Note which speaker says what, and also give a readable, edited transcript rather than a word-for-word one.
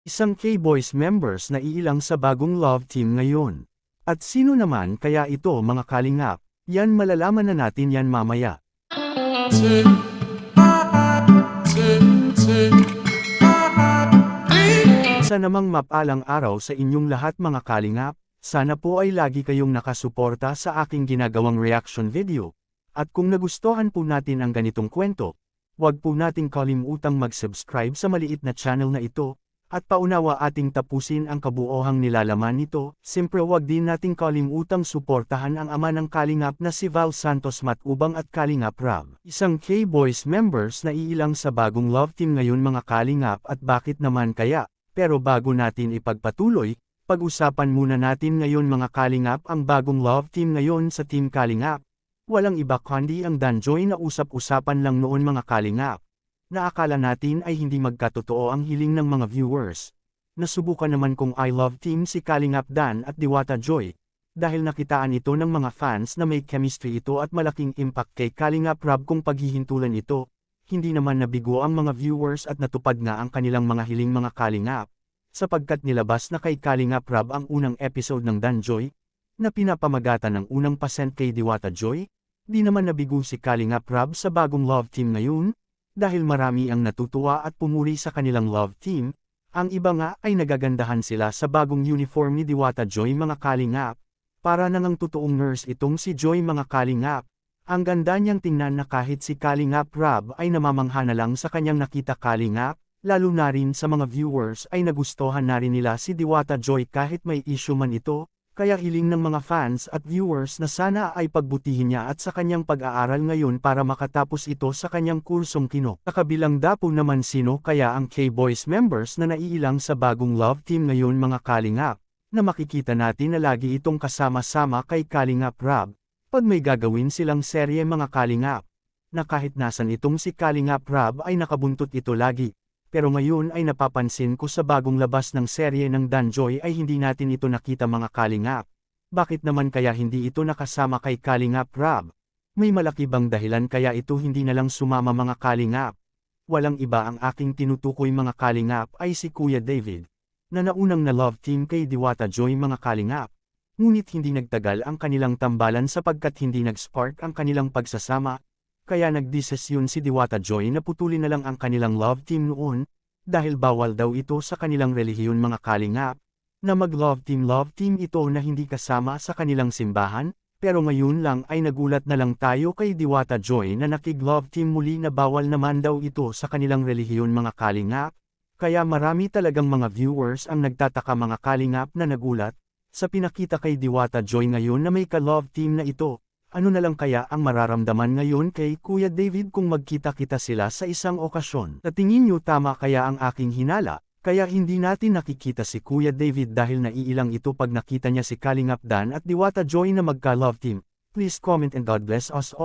Speaker 1: Isang K-Boys members na iilang sa bagong love team ngayon. At sino naman kaya ito mga kalingap? Yan malalaman na natin yan mamaya. Isa namang mapalang araw sa inyong lahat mga kalingap, sana po ay lagi kayong nakasuporta sa aking ginagawang reaction video. At kung nagustuhan po natin ang ganitong kwento, huwag po nating kalimutang mag-subscribe sa maliit na channel na ito, at paunawa ating tapusin ang kabuohang nilalaman nito. Siyempre huwag din nating kalimutang suportahan ang ama ng kalingap na si Val Santos Matubang at Kalingap Rab. Isang K-Boys members na iilang sa bagong love team ngayon mga kalingap, at bakit naman kaya? Pero bago natin ipagpatuloy, pag-usapan muna natin ngayon mga kalingap ang bagong love team ngayon sa Team Kalingap. Walang iba kundi ang Danjoy na usap-usapan lang noon mga kalingap. Naakala natin ay hindi magkatotoo ang hiling ng mga viewers. Nasubukan naman kung I love team si Kalingap Dan at Diwata Joy. Dahil nakitaan ito ng mga fans na may chemistry ito at malaking impact kay Kalingap Rab kung paghihintulan ito. Hindi naman nabigo ang mga viewers at natupad nga ang kanilang mga hiling mga kalingap, sapagkat nilabas na kay Kalingap Rab ang unang episode ng Danjoy, na pinapamagatan ng unang pasent kay Diwata Joy. Di naman nabigo si Kalingap Rab sa bagong love team ngayon, dahil marami ang natutuwa at pumuri sa kanilang love team. Ang iba nga ay nagagandahan sila sa bagong uniform ni Diwata Joy mga kalingap, para nang totoong nurse itong si Joy mga kalingap. Ang ganda niyang tingnan na kahit si Kalingap Rab ay namamangha na lang sa kanyang nakita kalingap, lalo na rin sa mga viewers ay nagustuhan na rin nila si Diwata Joy kahit may issue man ito, kaya hiling ng mga fans at viewers na sana ay pagbutihin niya at sa kanyang pag-aaral ngayon para makatapos ito sa kanyang kursong kino. Sa kabilang dapo naman sino kaya ang K-Boys members na naiilang sa bagong love team ngayon mga kalingap, na makikita natin na lagi itong kasama-sama kay Kalingap Rab. Pag may gagawin silang serye mga kalingap, na kahit nasan itong si Kalingap Rab ay nakabuntot ito lagi, pero ngayon ay napapansin ko sa bagong labas ng serye ng Danjoy ay hindi natin ito nakita mga kalingap. Bakit naman kaya hindi ito nakasama kay Kalingap Rab? May malaki bang dahilan kaya ito hindi na lang sumama mga kalingap? Walang iba ang aking tinutukoy mga kalingap ay si Kuya David, na naunang na love team kay Diwata Joy mga kalingap. Ngunit hindi nagtagal ang kanilang tambalan sapagkat hindi nag-spark ang kanilang pagsasama, kaya nagdesisyon si Diwata Joy na putulin na lang ang kanilang love team noon, dahil bawal daw ito sa kanilang relihiyon mga kalingap, na mag-love team ito na hindi kasama sa kanilang simbahan, pero ngayon lang ay nagulat na lang tayo kay Diwata Joy na nakig-love team muli na bawal naman daw ito sa kanilang relihiyon mga kalingap, kaya marami talagang mga viewers ang nagtataka mga kalingap na nagulat sa pinakita kay Diwata Joy ngayon na may ka-love team na ito. Ano na lang kaya ang mararamdaman ngayon kay Kuya David kung magkita-kita sila sa isang okasyon? Sa tingin niyo tama kaya ang aking hinala, kaya hindi natin nakikita si Kuya David dahil naiilang ito pag nakita niya si Kalingap Dan at Diwata Joy na magka-love team? Please comment and God bless us all.